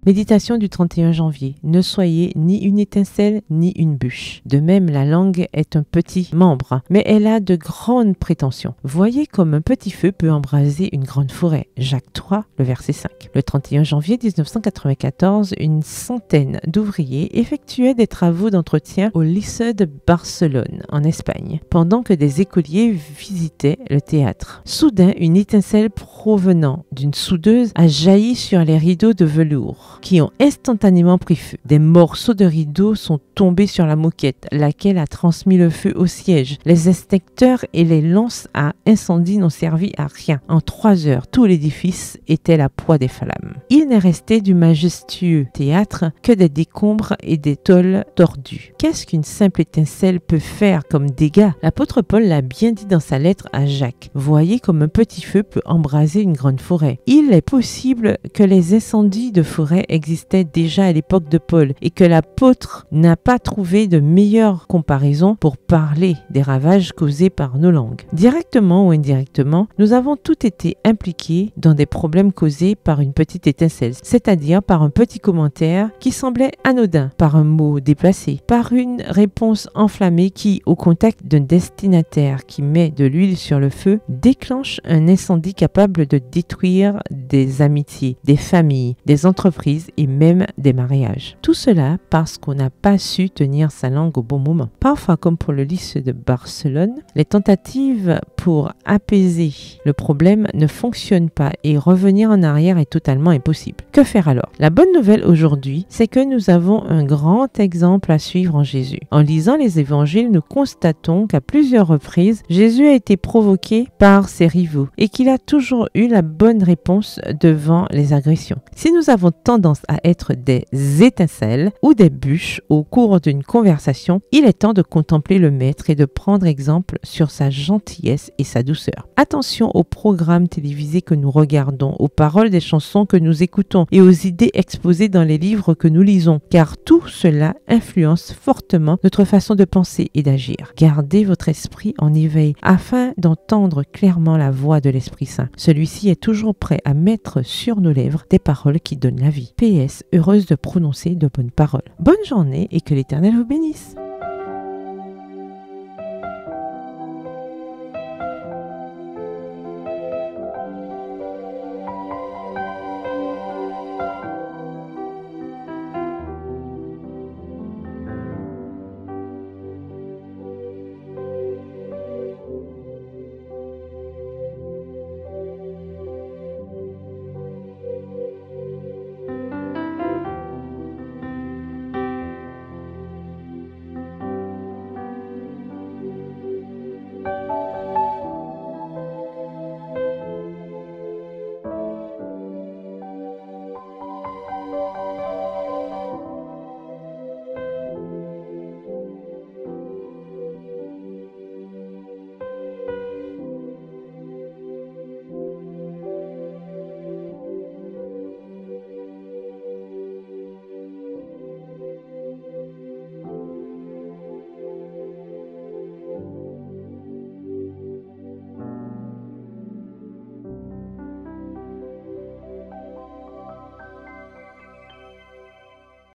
Méditation du 31 janvier. Ne soyez ni une étincelle ni une bûche. De même, la langue est un petit membre, mais elle a de grandes prétentions. Voyez comme un petit feu peut embraser une grande forêt. Jacques 3, le verset 5. Le 31 janvier 1994, une centaine d'ouvriers effectuaient des travaux d'entretien au lycée de Barcelone, en Espagne, pendant que des écoliers visitaient le théâtre. Soudain, une étincelle provenant d'une soudeuse a jailli sur les rideaux de velours, qui ont instantanément pris feu. Des morceaux de rideaux sont tombés sur la moquette, laquelle a transmis le feu au siège. Les extincteurs et les lances à incendie n'ont servi à rien. En 3 heures, tout l'édifice était la proie des flammes. Il n'est resté du majestueux théâtre que des décombres et des tôles tordues. Qu'est-ce qu'une simple étincelle peut faire comme dégâts? L'apôtre Paul l'a bien dit dans sa lettre à Jacques. Voyez comme un petit feu peut embraser une grande forêt. Il est possible que les incendies de forêt existait déjà à l'époque de Paul et que l'apôtre n'a pas trouvé de meilleure comparaison pour parler des ravages causés par nos langues. Directement ou indirectement, nous avons tous été impliqués dans des problèmes causés par une petite étincelle, c'est-à-dire par un petit commentaire qui semblait anodin, par un mot déplacé, par une réponse enflammée qui, au contact d'un destinataire qui met de l'huile sur le feu, déclenche un incendie capable de détruire des amitiés, des familles, des entreprises et même des mariages. Tout cela parce qu'on n'a pas su tenir sa langue au bon moment. Parfois, comme pour le lycée de Barcelone, les tentatives pour apaiser le problème ne fonctionnent pas et revenir en arrière est totalement impossible. Que faire alors? La bonne nouvelle aujourd'hui, c'est que nous avons un grand exemple à suivre en Jésus. En lisant les évangiles, nous constatons qu'à plusieurs reprises, Jésus a été provoqué par ses rivaux et qu'il a toujours eu la bonne réponse devant les agressions. Si nous avons tendance à être des étincelles ou des bûches au cours d'une conversation, il est temps de contempler le Maître et de prendre exemple sur sa gentillesse et sa douceur. Attention aux programmes télévisés que nous regardons, aux paroles des chansons que nous écoutons et aux idées exposées dans les livres que nous lisons, car tout cela influence fortement notre façon de penser et d'agir. Gardez votre esprit en éveil afin d'entendre clairement la voix de l'Esprit Saint. Celui-ci est toujours prêt à mettre sur nos lèvres des paroles qui donnent la vie. PS, heureuse de prononcer de bonnes paroles. Bonne journée et que l'Éternel vous bénisse.